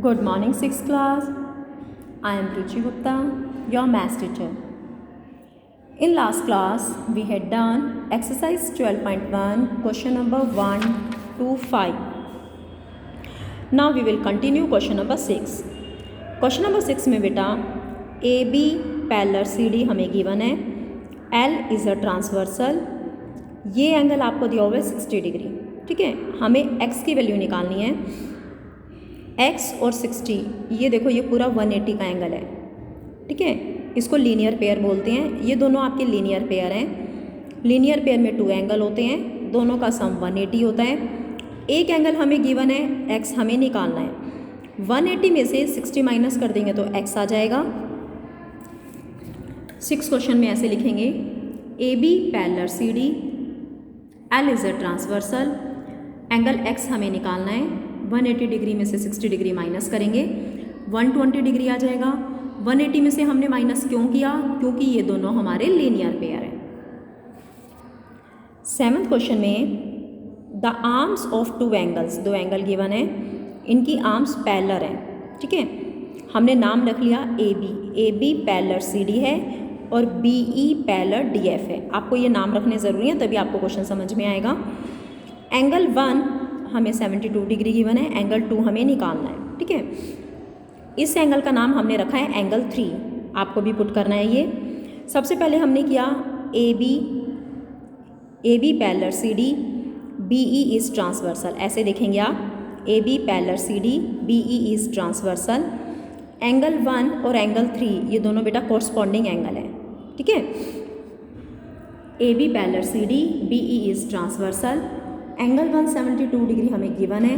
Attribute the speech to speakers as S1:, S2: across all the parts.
S1: Good morning, 6th class. I am Ruchi Gupta, your maths teacher. In last class, we had done exercise 12.1, question number 1 to 5. Now we will continue question number 6. Question number 6 में बेटा AB parallel CD हमें given है, L is a transversal, ये angle आपको दिया हुआ है 60 degree. ठीक है, हमें x की वैल्यू निकालनी है. x और 60, ये देखो ये पूरा 180 का एंगल है. ठीक है, इसको लीनियर पेयर बोलते हैं. ये दोनों आपके लीनियर पेयर हैं. लीनियर पेयर में 2 एंगल होते हैं, दोनों का सम 180 होता है. एक एंगल हमें गिवन है, x हमें निकालना है. 180 में से 60 माइनस कर देंगे तो x आ जाएगा. 6 क्वेश्चन में ऐसे लिखेंगे, AB parallel CD, L is a transversal, angle x हमें निकालना है. 180 डिग्री में से 60 डिग्री माइनस करेंगे, 120 डिग्री आ जाएगा. 180 में से हमने माइनस क्यों किया? क्योंकि ये दोनों हमारे लीनियर पेयर हैं. 7th क्वेश्चन में the arms of 2 angles, 2 angle given है, इनकी आर्म्स पैरेलल हैं. ठीक है, हमने नाम रख लिया AB पैरेलल CD है और BE पैरेलल DF है. आपको ये नाम रखने ज़रूरी है, तभी आपको क्वेश्चन समझ में आएगा. एंगल 1 हमें 72 डिग्री गिवन है, एंगल 2 हमें निकालना है. ठीक है, इस एंगल का नाम हमने रखा है एंगल 3. आपको भी पुट करना है ये. सबसे पहले हमने किया AB parallel CD, BE is transversal. ऐसे देखेंगे आप, AB parallel CD, BE is transversal. Angle 1 और एंगल 3 ये दोनों बेटा कोरस्पॉन्डिंग एंगल है. ठीक है, AB parallel CD, BE is transversal. Angle 1 72 degree हमें गिवन है.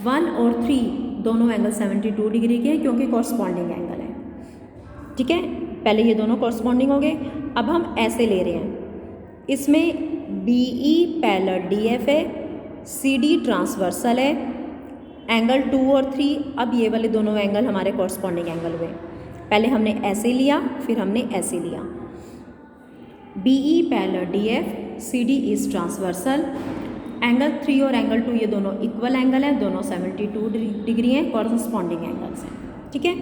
S1: 1 और 3 दोनों एंगल 72 डिग्री के, क्योंकि कॉरस्पॉन्डिंग एंगल है. ठीक है, पहले ये दोनों कॉरस्पॉन्डिंग हो गए. अब हम ऐसे ले रहे हैं, इसमें BE पैरेलल DF है, CD ट्रांसवर्सल है. एंगल 2 और 3, अब ये वाले दोनों एंगल हमारे कॉरस्पॉन्डिंग एंगल हुए. पहले हमने ऐसे लिया, फिर हमने ऐसे लिया. BE parallel DF, CD is transversal. Angle 3 और एंगल 2 ये दोनों इक्वल एंगल हैं, दोनों 72 डिग्री हैं, कॉरस्पॉन्डिंग एंगल्स हैं. ठीक है,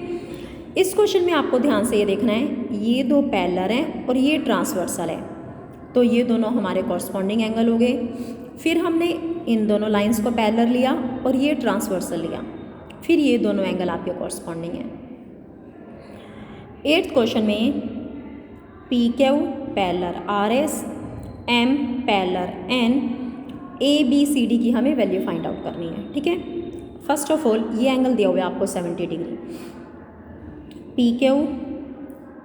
S1: इस क्वेश्चन में आपको ध्यान से ये देखना है, ये 2 पैरेलल हैं और ये ट्रांसवर्सल है, तो ये दोनों हमारे कॉरस्पॉन्डिंग एंगल हो गए. फिर हमने इन दोनों लाइंस को पैरेलल लिया और ये ट्रांसवर्सल लिया, फिर ये दोनों एंगल आपके कॉरस्पॉन्डिंग हैं. 8th क्वेश्चन में PQ parallel RS, M parallel N, ABCD की हमें वैल्यू फाइंड आउट करनी है. ठीक है, फर्स्ट ऑफ ऑल ये एंगल दिया हुआ है आपको 70 degree. PQ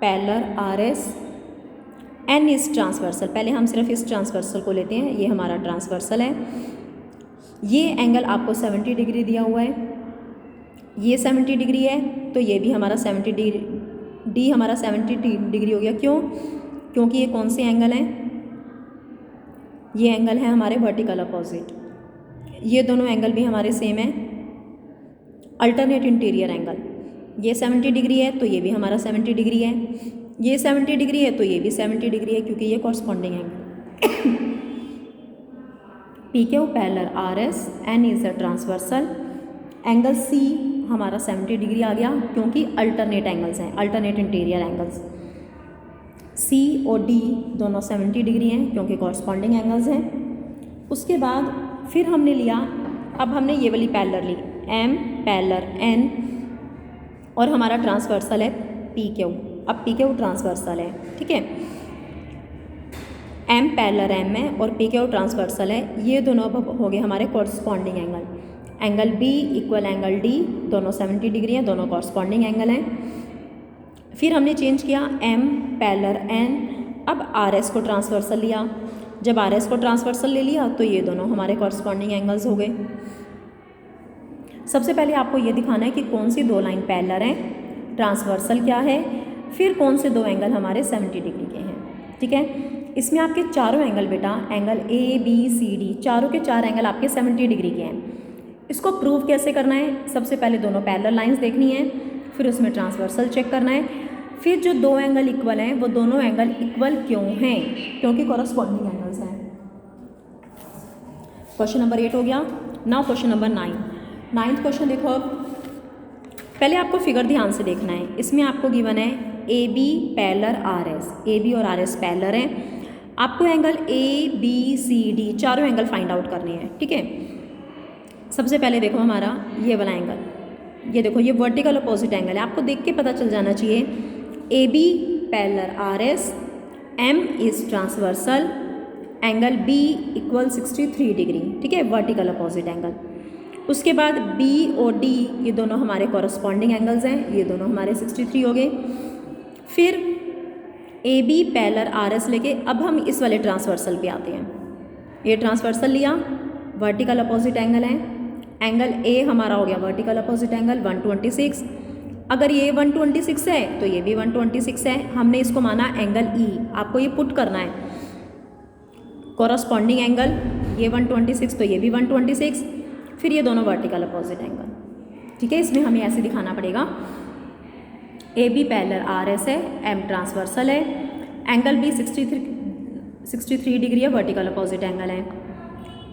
S1: parallel RS, N is transversal. पहले हम सिर्फ इस ट्रांसवर्सल को लेते हैं, ये हमारा ट्रांसवर्सल है. ये एंगल आपको 70 डिग्री दिया हुआ है, ये 70 डिग्री है, तो ये भी हमारा 70 डिग्री, D हमारा 70 डिग्री हो गया. क्यों? क्योंकि ये कौन से एंगल हैं? ये एंगल है हमारे वर्टिकल अपोजिट. ये दोनों एंगल भी हमारे सेम है, अल्टरनेट इंटीरियर एंगल. ये 70 डिग्री है तो ये भी हमारा 70 डिग्री है, ये 70 डिग्री है तो ये भी 70 डिग्री है, क्योंकि ये corresponding angle. PQ parallel RS, N is a transversal. Angle C हमारा 70 डिग्री आ गया, क्योंकि अल्टरनेट एंगल्स हैं, अल्टरनेट इंटीरियर एंगल्स. C और D दोनों 70 डिग्री हैं, क्योंकि कॉरस्पॉन्डिंग एंगल्स हैं. उसके बाद फिर हमने लिया, अब हमने ये वाली पैरेलल ली, M पैरेलल N, और हमारा ट्रांसवर्सल है PQ. अब PQ ट्रांसवर्सल है. ठीक है, M पैरेलल M है और PQ ट्रांसवर्सल है. ये दोनों अब हो गए हमारे corresponding angle. Angle B equal angle D, दोनों 70 डिग्री हैं, दोनों कॉरस्पॉन्डिंग एंगल हैं. फिर हमने चेंज किया M पैरेलल N, अब RS को ट्रांसवर्सल लिया. जब RS को ट्रांसवर्सल ले लिया तो ये दोनों हमारे कॉरस्पॉन्डिंग एंगल्स हो गए. सबसे पहले आपको ये दिखाना है कि कौन सी 2 लाइन पैरेलल हैं, ट्रांसवर्सल क्या है, फिर कौन से 2 एंगल हमारे 70 डिग्री के हैं. ठीक है, इसमें आपके चारों एंगल बेटा, एंगल ABCD, चारों के 4 एंगल आपके 70 डिग्री के हैं. इसको प्रूव कैसे करना है? सबसे पहले दोनों पैरेलल लाइंस देखनी है, फिर उसमें ट्रांसवर्सल चेक करना है, फिर जो 2 एंगल इक्वल हैं वो दोनों एंगल इक्वल क्यों हैं? क्योंकि कॉरस्पॉन्डिंग एंगल्स हैं. क्वेश्चन नंबर 8 हो गया. Now question number 9. 9th question देखो अब, पहले आपको फिगर ध्यान से देखना है। इसमें आपको गिवन है A B parallel R S, A B और आर एस पैरेलल हैं। आपको angle A B C D चारों एंगल फाइंड आउट करने हैं, ठीक है। सबसे पहले देखो हमारा ये वाला एंगल, ये देखो ये वर्टिकल अपोजिट एंगल है, आपको देख के पता चल जाना चाहिए। A B parallel R S, M is transversal, angle B equal 63 degree, ठीक है, वर्टिकल अपोजिट एंगल। उसके बाद बी और डी ये दोनों हमारे कॉरस्पॉन्डिंग एंगल्स हैं, ये दोनों हमारे 63 हो गए। फिर A B parallel R S लेके अब हम इस वाले ट्रांसवर्सल पे आते हैं। ये ट्रांसवर्सल लिया, वर्टिकल अपोजिट एंगल है, एंगल ए हमारा हो गया वर्टिकल अपोजिट एंगल 126। अगर ये 126 है तो ये भी 126 है, हमने इसको माना एंगल ई। आपको ये पुट करना है कॉरस्पॉन्डिंग एंगल, ये 126 तो ये भी 126, फिर ये दोनों वर्टिकल अपोजिट एंगल, ठीक है। इसमें हमें ऐसे दिखाना पड़ेगा, A B parallel R S है, एम ट्रांसवर्सल है, एंगल बी 63 डिग्री है, वर्टिकल अपोजिट एंगल है।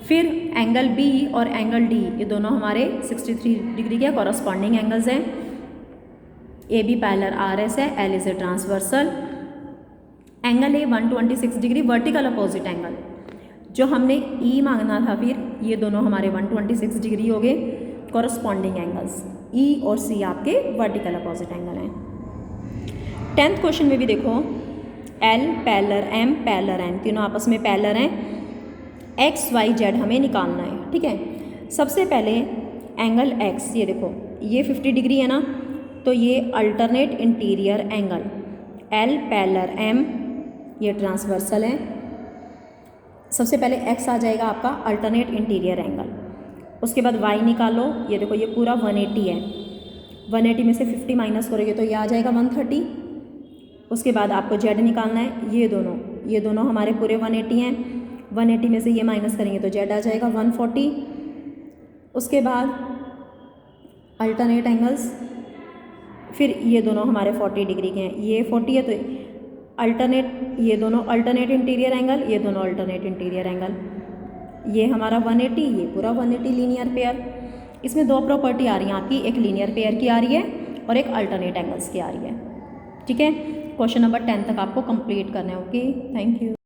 S1: फिर एंगल बी और एंगल डी ये दोनों हमारे 63 डिग्री के कॉरस्पॉन्डिंग एंगल्स हैं। A B parallel R S है, L is a transversal, angle A 126 degree vertical opposite angle, जो हमने ई मांगना था, फिर ये दोनों हमारे 126 डिग्री हो गए कॉरस्पॉन्डिंग एंगल्स। ई और सी आपके वर्टिकल अपोजिट एंगल हैं। 10th क्वेश्चन में भी देखो, L parallel M parallel N, तीनों आपस में पैरेलल हैं। एक्स वाई जेड हमें निकालना है, ठीक है। सबसे पहले एंगल एक्स, ये देखो ये 50 डिग्री है ना, तो ये alternate interior angle, L parallel M ये ट्रांसवर्सल है। सबसे पहले एक्स आ जाएगा आपका अल्टरनेट इंटीरियर एंगल। उसके बाद वाई निकालो, ये देखो ये पूरा 180 है, 180 में से 50 माइनस करोगे तो ये आ जाएगा 130। उसके बाद आपको जेड निकालना है, ये दोनों हमारे पूरे 180 हैं, 180 में से ये माइनस करेंगे तो जेड आ जाएगा 140। उसके बाद अल्टरनेट एंगल्स, फिर ये दोनों हमारे 40 डिग्री के हैं, ये 40 है तो अल्टरनेट, ये दोनों अल्टरनेट इंटीरियर एंगल, ये दोनों अल्टरनेट इंटीरियर एंगल, ये हमारा 180, ये पूरा 180 लीनियर पेयर। इसमें दो प्रॉपर्टी आ रही हैं आपकी, एक लीनियर पेयर की आ रही है और एक अल्टरनेट एंगल्स की आ रही है, ठीक है। क्वेश्चन नंबर 10 तक आपको कंप्लीट करना है। Okay, thank you.